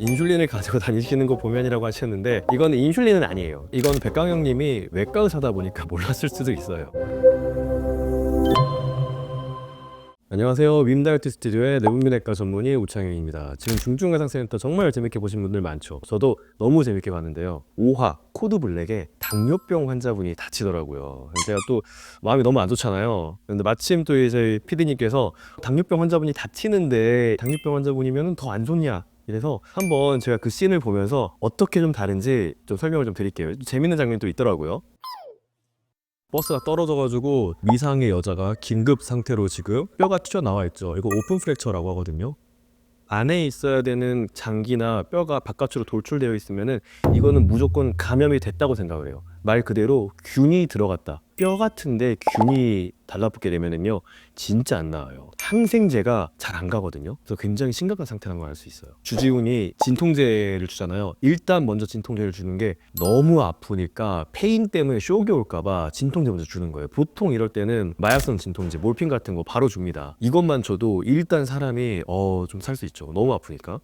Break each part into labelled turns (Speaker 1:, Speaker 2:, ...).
Speaker 1: 인슐린을 가지고 다니시는 거 보면이라고 하셨는데 이거는 인슐린은 아니에요. 이건 백강영님이 외과 의사다 보니까 몰랐을 수도 있어요. 안녕하세요. 윈다이어트 스튜디오의 내분비내과 전문의 우창현입니다. 지금 중증가상센터 정말 재밌게 보신 분들 많죠. 저도 너무 재밌게 봤는데요. 5화 코드 블랙에 당뇨병 환자분이 다치더라고요. 제가 또 마음이 너무 안 좋잖아요. 근데 마침 또 이제 PD님께서 당뇨병 환자분이 다치는데 당뇨병 환자분이면 더 안 좋냐, 이래서 한번 제가 그 씬을 보면서 어떻게 좀 다른지 좀 설명을 좀 드릴게요. 재밌는 장면이 또 있더라고요. 버스가 떨어져가지고 미상의 여자가 긴급 상태로 지금 뼈가 튀어나와 있죠. 이거 오픈 프랙처라고 하거든요. 안에 있어야 되는 장기나 뼈가 바깥으로 돌출되어 있으면은 이거는 무조건 감염이 됐다고 생각을 해요. 말 그대로 균이 들어갔다. 뼈 같은데 균이 달라붙게 되면은요, 진짜 안 나와요. 항생제가 잘 안 가거든요. 그래서 굉장히 심각한 상태라는 걸 알 수 있어요. 주지훈이 진통제를 주잖아요. 일단 먼저 진통제를 주는 게 너무 아프니까 페인 때문에 쇼크 올까봐 진통제 먼저 주는 거예요. 보통 이럴 때는 마약성 진통제, 몰핀 같은 거 바로 줍니다. 이것만 줘도 일단 사람이 좀 살 수 있죠. 너무 아프니까.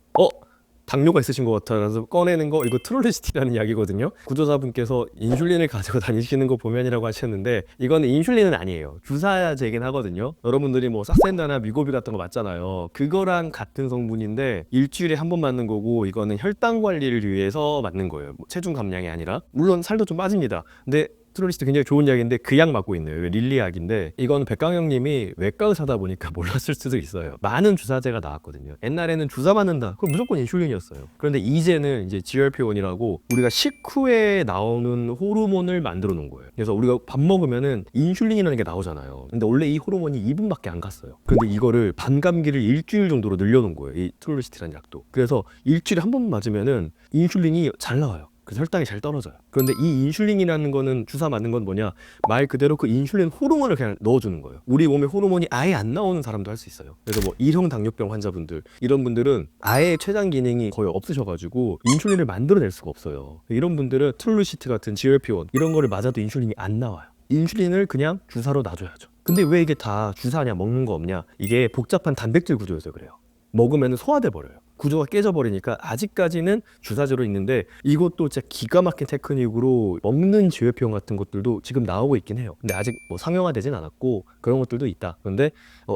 Speaker 1: 당뇨가 있으신 것 같아서 꺼내는 거, 이거 트롤리시티라는 약이거든요. 구조사분께서 인슐린을 가지고 다니시는 거 보면이라고 하셨는데 이거는 인슐린은 아니에요. 주사제긴 하거든요. 여러분들이 뭐 삭센다나 미고비 같은 거 맞잖아요. 그거랑 같은 성분인데 일주일에 한 번 맞는 거고, 이거는 혈당 관리를 위해서 맞는 거예요. 뭐 체중 감량이 아니라. 물론 살도 좀 빠집니다. 근데 트롤리스트 굉장히 좋은 약인데 그 약 맞고 있네요. 릴리 약인데 이건 백강영님이 외과 의사다 보니까 몰랐을 수도 있어요. 많은 주사제가 나왔거든요. 옛날에는 주사 맞는다, 그럼 무조건 인슐린이었어요. 그런데 이제는 이제 GLP-1이라고 우리가 식후에 나오는 호르몬을 만들어 놓은 거예요. 그래서 우리가 밥 먹으면은 인슐린이라는 게 나오잖아요. 근데 원래 이 호르몬이 2분밖에 안 갔어요. 근데 이거를 반감기를 일주일 정도로 늘려놓은 거예요. 이 트롤리스티라는 약도. 그래서 일주일에 한 번 맞으면은 인슐린이 잘 나와요. 그래서 혈당이 잘 떨어져요. 그런데 이 인슐린이라는 거는, 주사 맞는 건 뭐냐, 말 그대로 그 인슐린 호르몬을 그냥 넣어주는 거예요. 우리 몸에 호르몬이 아예 안 나오는 사람도 할 수 있어요. 그래서 뭐 1형 당뇨병 환자분들, 이런 분들은 아예 췌장 기능이 거의 없으셔가지고 인슐린을 만들어낼 수가 없어요. 이런 분들은 트룰루시트 같은 GLP-1 이런 거를 맞아도 인슐린이 안 나와요. 인슐린을 그냥 주사로 놔줘야죠. 근데 왜 이게 다 주사냐, 먹는 거 없냐, 이게 복잡한 단백질 구조여서 그래요. 먹으면 소화돼 버려요. 구조가 깨져버리니까 아직까지는 주사제로 있는데, 이것도 진짜 기가 막힌 테크닉으로 먹는 GLP-1 같은 것들도 지금 나오고 있긴 해요. 근데 아직 뭐 상용화되진 않았고 그런 것들도 있다. 그런데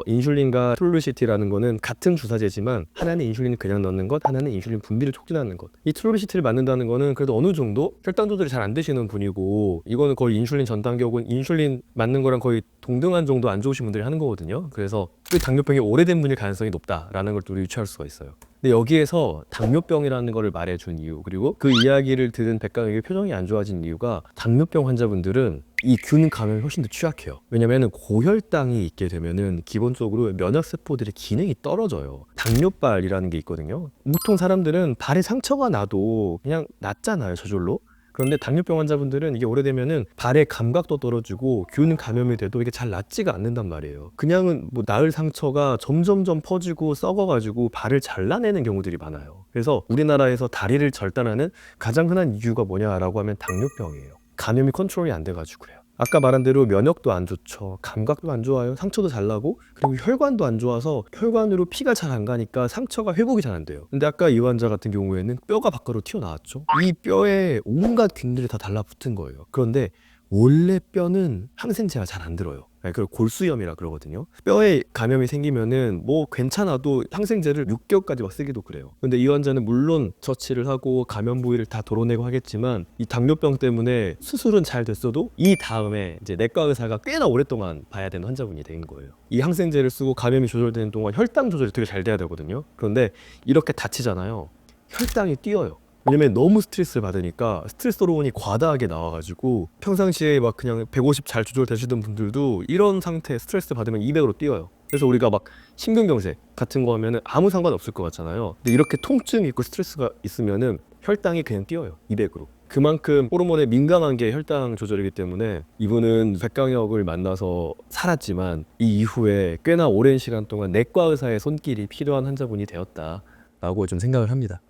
Speaker 1: 인슐린과 트롤루시티라는 거는 같은 주사제지만 하나는 인슐린을 그냥 넣는 것, 하나는 인슐린 분비를 촉진하는 것. 이 트롤루시티를 맞는다는 거는 그래도 어느 정도 혈당 조절이 잘 안 되시는 분이고, 이거는 거의 인슐린 전 단계 혹은 인슐린 맞는 거랑 거의 동등한 정도 안 좋으신 분들이 하는 거거든요. 그래서 당뇨병이 오래된 분일 가능성이 높다라는 걸 또 유추할 수가 있어요. 근데 여기에서 당뇨병이라는 거를 말해준 이유, 그리고 그 이야기를 들은 백강에게 표정이 안 좋아진 이유가, 당뇨병 환자분들은 이 균 감염이 훨씬 더 취약해요. 왜냐면은 고혈당이 있게 되면은 기본적으로 면역세포들의 기능이 떨어져요. 당뇨발이라는 게 있거든요. 보통 사람들은 발에 상처가 나도 그냥 낫잖아요, 저절로. 그런데 당뇨병 환자분들은 이게 오래되면은 발의 감각도 떨어지고 균 감염이 돼도 이게 잘 낫지가 않는단 말이에요. 그냥은 뭐 나을 상처가 점점점 퍼지고 썩어가지고 발을 잘라내는 경우들이 많아요. 그래서 우리나라에서 다리를 절단하는 가장 흔한 이유가 뭐냐라고 하면 당뇨병이에요. 감염이 컨트롤이 안 돼가지고 그래요. 아까 말한 대로 면역도 안 좋죠. 감각도 안 좋아요. 상처도 잘 나고, 그리고 혈관도 안 좋아서 혈관으로 피가 잘 안 가니까 상처가 회복이 잘 안 돼요. 근데 아까 이 환자 같은 경우에는 뼈가 밖으로 튀어나왔죠. 이 뼈에 온갖 균들이 다 달라붙은 거예요. 그런데 원래 뼈는 항생제가 잘 안 들어요. 그걸 골수염이라 그러거든요. 뼈에 감염이 생기면은 뭐 괜찮아도 항생제를 6개월까지 막 쓰기도 그래요. 근데 이 환자는 물론 처치를 하고 감염 부위를 다 도려내고 하겠지만, 이 당뇨병 때문에 수술은 잘 됐어도 이 다음에 이제 내과 의사가 꽤나 오랫동안 봐야 되는 환자분이 된 거예요. 이 항생제를 쓰고 감염이 조절되는 동안 혈당 조절이 되게 잘 돼야 되거든요. 그런데 이렇게 다치잖아요. 혈당이 뛰어요. 왜냐면 너무 스트레스를 받으니까 스트레스 호르몬이 과다하게 나와가지고, 평상시에 막 그냥 150 잘 조절되시던 분들도 이런 상태 스트레스 받으면 200으로 뛰어요. 그래서 우리가 막 심근경색 같은 거 하면은 아무 상관 없을 것 같잖아요. 근데 이렇게 통증이 있고 스트레스가 있으면은 혈당이 그냥 뛰어요, 200으로. 그만큼 호르몬에 민감한 게 혈당 조절이기 때문에, 이분은 백강혁을 만나서 살았지만 이 이후에 꽤나 오랜 시간 동안 내과 의사의 손길이 필요한 환자분이 되었다라고 좀 생각을 합니다.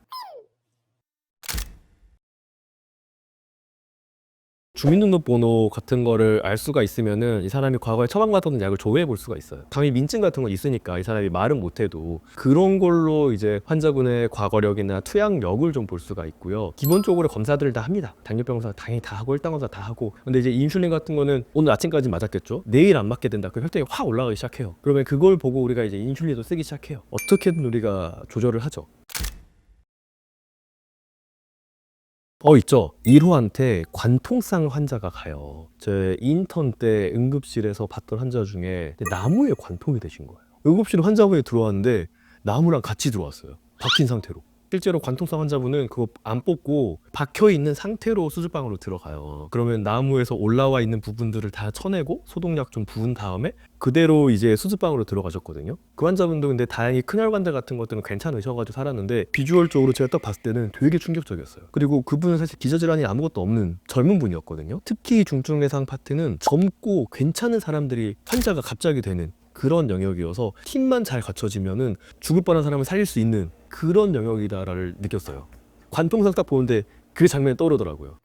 Speaker 1: 주민등록번호 같은 거를 알 수가 있으면은 이 사람이 과거에 처방받았던 약을 조회해 볼 수가 있어요. 감히 민증 같은 거 있으니까 이 사람이 말은 못해도 그런 걸로 이제 환자분의 과거력이나 투약력을 좀 볼 수가 있고요. 기본적으로 검사들을 다 합니다. 당뇨병 검사 당연히 다 하고 혈당 검사 다 하고. 근데 이제 인슐린 같은 거는 오늘 아침까지 맞았겠죠. 내일 안 맞게 된다. 그 혈당이 확 올라가기 시작해요. 그러면 그걸 보고 우리가 이제 인슐린도 쓰기 시작해요. 어떻게든 우리가 조절을 하죠. 있죠. 1호한테 관통성 환자가 가요. 제 인턴 때 응급실에서 봤던 환자 중에 나무에 관통이 되신 거예요. 응급실 환자분이 들어왔는데 나무랑 같이 들어왔어요. 박힌 상태로. 실제로 관통성 환자분은 그거 안 뽑고 박혀 있는 상태로 수술방으로 들어가요. 그러면 나무에서 올라와 있는 부분들을 다 쳐내고 소독약 좀 부은 다음에 그대로 이제 수술방으로 들어가셨거든요. 그 환자분도 근데 다행히 큰혈관대 같은 것들은 괜찮으셔가지고 살았는데 비주얼적으로 제가 딱 봤을 때는 되게 충격적이었어요. 그리고 그분은 사실 기저질환이 아무것도 없는 젊은 분이었거든요. 특히 중증외상 파트는 젊고 괜찮은 사람들이 환자가 갑자기 되는 그런 영역이어서 팀만 잘 갖춰지면은 죽을 뻔한 사람을 살릴 수 있는 그런 영역이다를 느꼈어요. 관통상 딱 보는데 그 장면이 떠오르더라고요.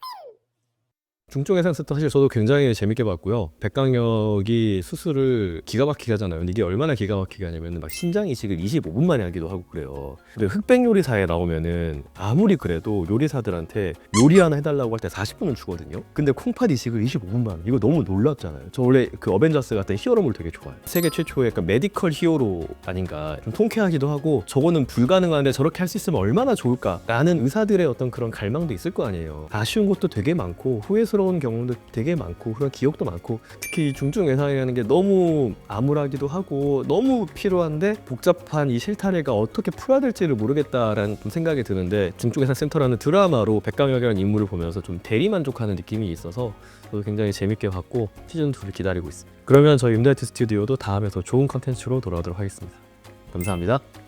Speaker 1: 중증외상 스타 사실 저도 굉장히 재밌게 봤고요. 백강혁이 수술을 기가 막히게 하잖아요. 근데 이게 얼마나 기가 막히게 하냐면 막 신장 이식을 25분 만에 하기도 하고 그래요. 근데 흑백 요리사에 나오면은 아무리 그래도 요리사들한테 요리 하나 해달라고 할 때 40분은 주거든요. 근데 콩팥 이식을 25분 만. 이거 너무 놀랍잖아요. 저 원래 그 어벤져스 같은 히어로물 되게 좋아해요. 세계 최초의 약간 메디컬 히어로 아닌가. 좀 통쾌하기도 하고 저거는 불가능한데 저렇게 할 수 있으면 얼마나 좋을까라는 의사들의 어떤 그런 갈망도 있을 거 아니에요. 아쉬운 것도 되게 많고 후회스러운 경우도 되게 많고 그런 기억도 많고 특히 중증 외상이라는 게 너무 암울하기도 하고 너무 필요한데 복잡한 이 실타래가 어떻게 풀어야 될지를 모르겠다라는 좀 생각이 드는데 중증 외상 센터라는 드라마로 백강혁이라는 인물을 보면서 좀 대리만족하는 느낌이 있어서 저도 굉장히 재밌게 봤고 시즌2를 기다리고 있습니다. 그러면 저희 임다이트 스튜디오도 다음에 더 좋은 컨텐츠로 돌아오도록 하겠습니다. 감사합니다.